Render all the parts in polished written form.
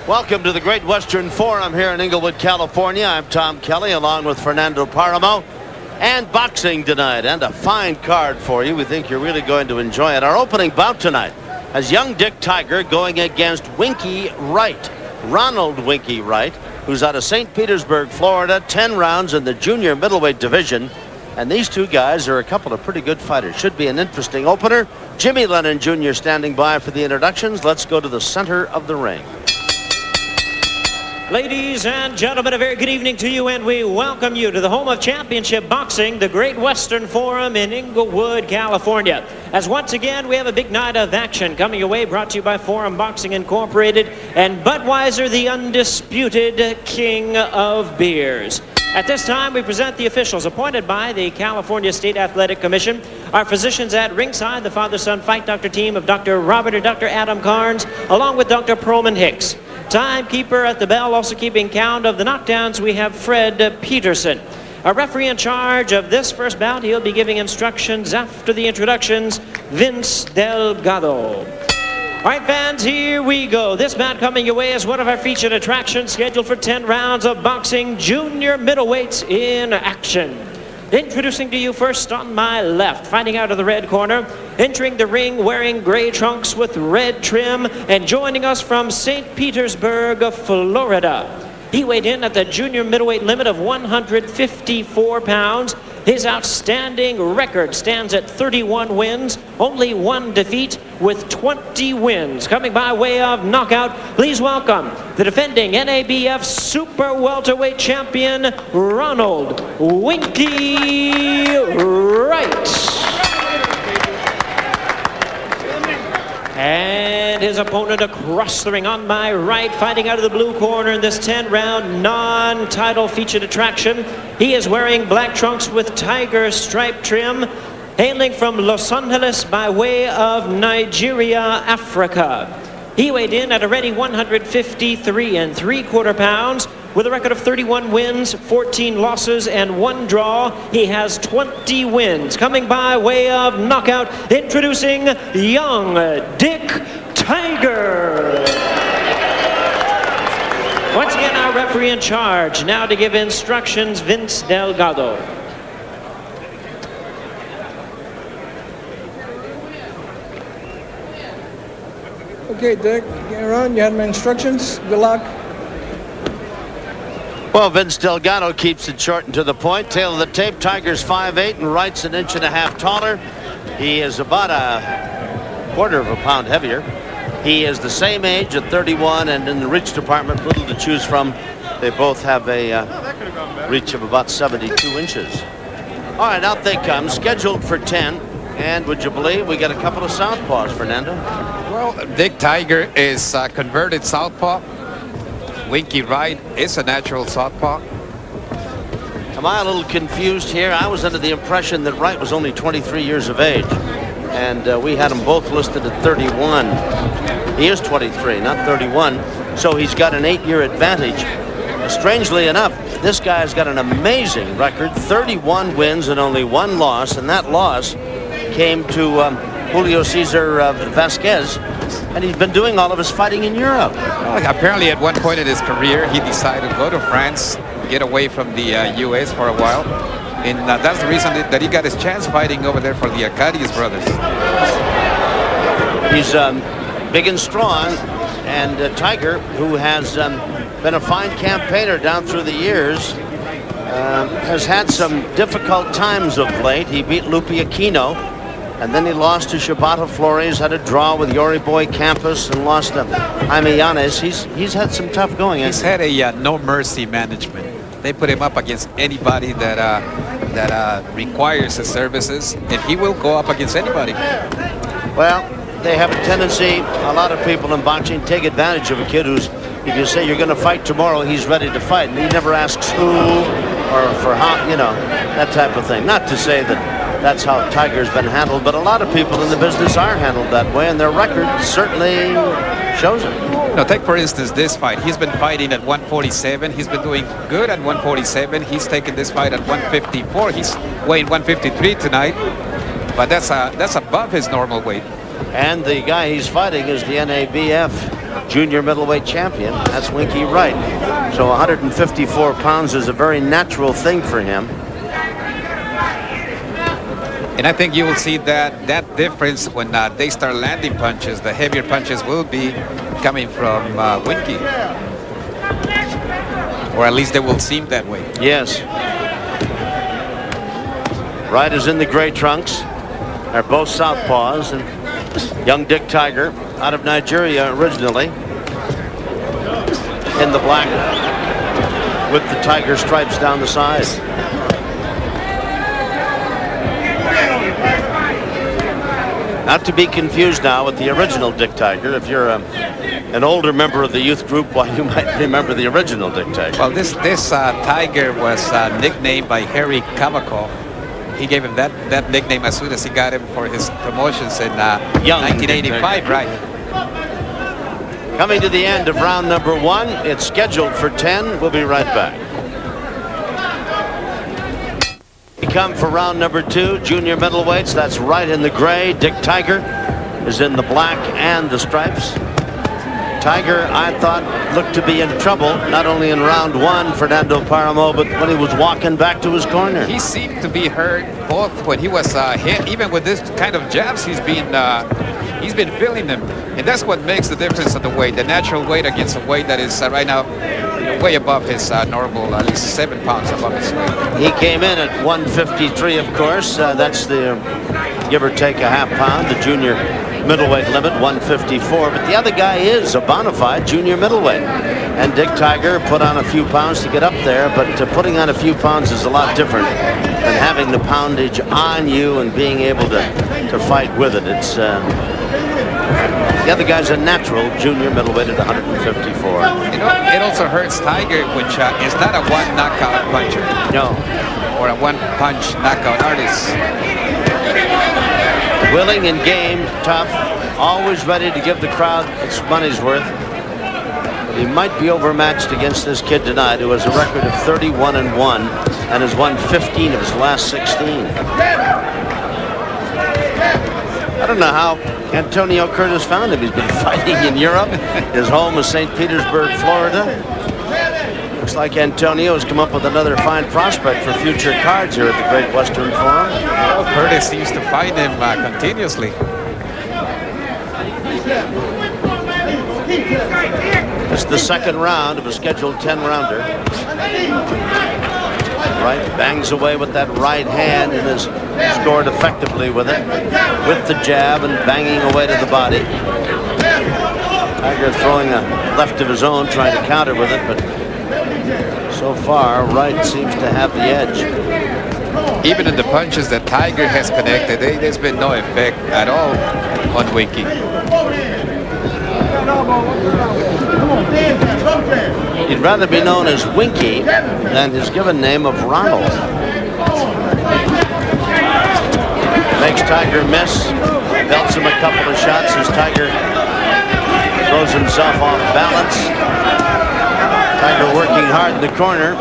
Welcome to the Great Western Forum here in Inglewood, California. I'm Tom Kelly along with Fernando Paramo. And boxing tonight, and a fine card for you. We think you're really going to enjoy it. Our opening bout tonight has young Dick Tiger going against Winky Wright. Ronald Winky Wright, who's out of St. Petersburg, Florida, 10 rounds in the junior middleweight division. And these two guys are a couple of pretty good fighters. Should be an interesting opener. Jimmy Lennon Jr. standing by for the introductions. Let's go to the center of the ring. Ladies and gentlemen, a very good evening to you, and we welcome you to the home of championship boxing, the Great Western Forum in Inglewood, California. As once again, we have a big night of action coming your way, brought to you by Forum Boxing Incorporated and Budweiser, the undisputed king of beers. At this time, we present the officials appointed by the California State Athletic Commission. Our physicians at ringside, the father-son fight doctor team of Dr. Robert and Dr. Adam Carnes, along with Dr. Perlman Hicks. Timekeeper at the bell, also keeping count of the knockdowns, we have Fred Peterson. Our referee in charge of this first bout, he'll be giving instructions after the introductions, Vince Delgado. All right, fans, here we go. This bout coming your way is one of our featured attractions, scheduled for 10 rounds of boxing junior middleweights in action. Introducing to you first on my left, fighting out of the red corner, entering the ring wearing gray trunks with red trim, and joining us from St. Petersburg, Florida. He weighed in at the junior middleweight limit of 154 pounds. His outstanding record stands at 31 wins, only one defeat, with 20 wins. Coming by way of knockout, please welcome the defending NABF Super Welterweight Champion, Ronald Winky Wright. And his opponent across the ring on my right, fighting out of the blue corner in this 10-round non-title featured attraction. He is wearing black trunks with tiger stripe trim, hailing from Los Angeles by way of Nigeria, Africa. He weighed in at a ready 153 3/4 pounds with a record of 31 wins, 14 losses, and 1 draw. He has 20 wins. Coming by way of knockout, introducing young Dick Tiger. Once again, our referee in charge. Now to give instructions, Vince Delgado. Okay, Dick, get around. You had my instructions. Good luck. Well, Vince Delgado keeps it short and to the point. Tail of the tape, Tiger's 5'8" and Wright's 1.5 inches taller. He is about a 1/4 of a pound heavier. He is the same age at 31, and in the reach department, little to choose from. They both have a reach of about 72 inches. All right, out they come, scheduled for 10. And would you believe we got a couple of southpaws, Fernando? Well, Dick Tiger is converted southpaw. Winky Wright is a natural southpaw. Am I a little confused here? I was under the impression that Wright was only 23 years of age. And we had them both listed at 31. He is 23, not 31. So he's got an 8-year advantage. Strangely enough, this guy's got an amazing record, 31 wins and only 1 loss. And that loss came to Julio Cesar Vasquez, and he's been doing all of his fighting in Europe. Well, apparently at one point in his career, he decided to go to France, get away from the U.S. for a while. And that's the reason that he got his chance fighting over there for the Arcadius brothers. He's big and strong, and Tiger, who has been a fine campaigner down through the years, has had some difficult times of late. He beat Lupe Aquino, and then he lost to Shibata Flores, had a draw with Yori Boy Campos, and lost to Jaime Yanez. He's had some tough going. He's had a no mercy management. They put him up against anybody that requires his services, and he will go up against anybody. Well, they have a tendency, a lot of people in boxing take advantage of a kid who's, if you say you're going to fight tomorrow, he's ready to fight, and he never asks who or for how, you know, that type of thing. Not to say that that's how Tiger's been handled, but a lot of people in the business are handled that way, and their record certainly shows it. Now, take for instance this fight. He's been fighting at 147. He's been doing good at 147. He's taken this fight at 154. He's weighing 153 tonight, but that's above his normal weight. And the guy he's fighting is the NABF junior middleweight champion. That's Winky Wright. So 154 pounds is a very natural thing for him. And I think you will see that difference when they start landing punches. The heavier punches will be coming from Winky. Or at least they will seem that way. Yes. Wright is in the gray trunks. They're both southpaws. And young Dick Tiger, out of Nigeria originally, in the black with the tiger stripes down the side. Not to be confused now with the original Dick Tiger. If you're an older member of the youth group, well, you might remember the original Dick Tiger. Well, this tiger was nicknamed by Harry Kamako. He gave him that nickname as soon as he got him for his promotions in 1985, right? Coming to the end of round number 1. It's scheduled for 10. We'll be right back. We come for round number 2, junior middleweights. That's Wright in the gray. Dick Tiger is in the black and the stripes. Tiger, I thought, looked to be in trouble, not only in round 1, Fernando Paramo, but when he was walking back to his corner. He seemed to be hurt both when he was hit, even with this kind of jabs he's been feeling them. And that's what makes the difference of the weight, the natural weight against a weight that is right now way above his normal, at least 7 pounds above his weight. He came in at 153, of course. That's the give or take a half pound, the junior middleweight limit, 154. But the other guy is a bona fide junior middleweight. And Dick Tiger put on a few pounds to get up there, but putting on a few pounds is a lot different than having the poundage on you and being able to fight with it. It's the other guy's a natural junior middleweight at 154. You know, it also hurts Tiger, which is not a one knockout puncher. No. Or a one punch knockout artist. Willing and game, tough, always ready to give the crowd its money's worth. But he might be overmatched against this kid tonight, who has a record of 31-1 and has won 15 of his last 16. I don't know how Antonio Curtis found him. He's been fighting in Europe. His home is St. Petersburg, Florida. Looks like Antonio has come up with another fine prospect for future cards here at the Great Western Forum. Well, Curtis seems to find him continuously. It's the second round of a scheduled 10-rounder. Wright bangs away with that right hand and has scored effectively with it, with the jab and banging away to the body. Tiger throwing a left of his own, trying to counter with it, but so far, Wright seems to have the edge. Even in the punches that Tiger has connected, there's been no effect at all on Winky. He'd rather be known as Winky than his given name of Ronald. Makes Tiger miss, belts him a couple of shots as Tiger throws himself off balance. Tiger working hard in the corner.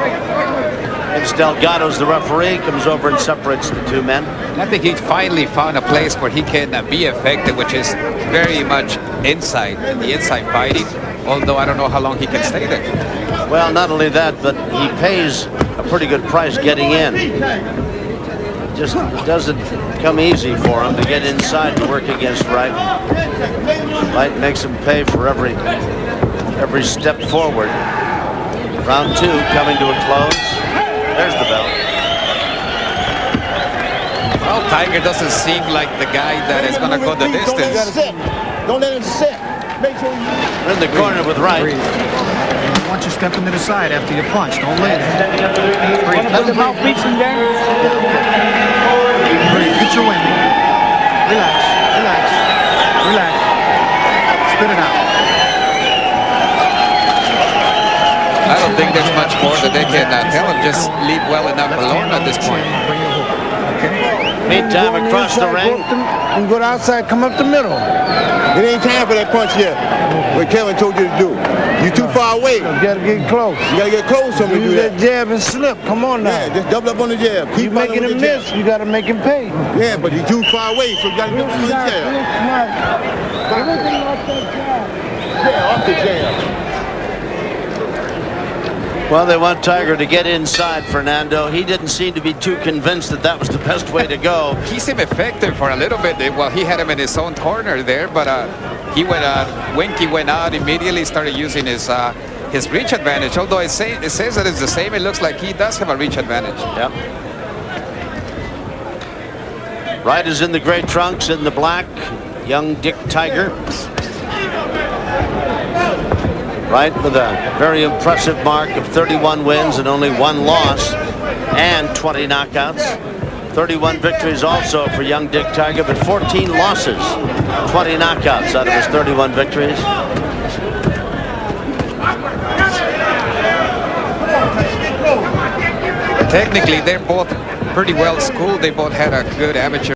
Vince Delgado's the referee, comes over and separates the two men. I think he finally found a place where he can be effective, which is very much inside, in the inside fighting, although I don't know how long he can stay there. Well, not only that, but he pays a pretty good price getting in. It just doesn't come easy for him to get inside to work against Wright. Wright makes him pay for every step forward. Round 2 coming to a close. There's the bell. Well, Tiger doesn't seem like the guy that is going to go the distance. Don't let him sit. Make sure you... We're in the corner with Wright. Once you step into the side after you punch, don't let it. Let the mouthpiece in there. Get your wind. Relax, relax, relax. Spit it out. I don't think there's much more that they can tell him. Just leave well enough alone at this point. Meantime, across the ring. You go outside, come up the middle. It ain't time for that punch yet. What Kevin told you to do. You're too far away. You gotta get close. You gotta get close to him to do Use that. that jab and slip. Come on now. Yeah, just double up on the jab. You making him miss, you gotta make him pay. Yeah, but he's too far away, so you gotta double up on the jab. Off the jam. Well, they want Tiger to get inside, Fernando. He didn't seem to be too convinced that that was the best way to go. He seemed effective for a little bit. Well, he had him in his own corner there, but he went Winky went out immediately, started using his reach advantage. Although it says that it's the same, it looks like he does have a reach advantage. Yep. Wright is in the gray trunks, in the black. Young Dick Tiger. Wright with a very impressive mark of 31 wins and only 1 loss and 20 knockouts. 31 victories also for young Dick Tiger, but 14 losses, 20 knockouts out of his 31 victories. Technically, they're both pretty well schooled. They both had a good amateur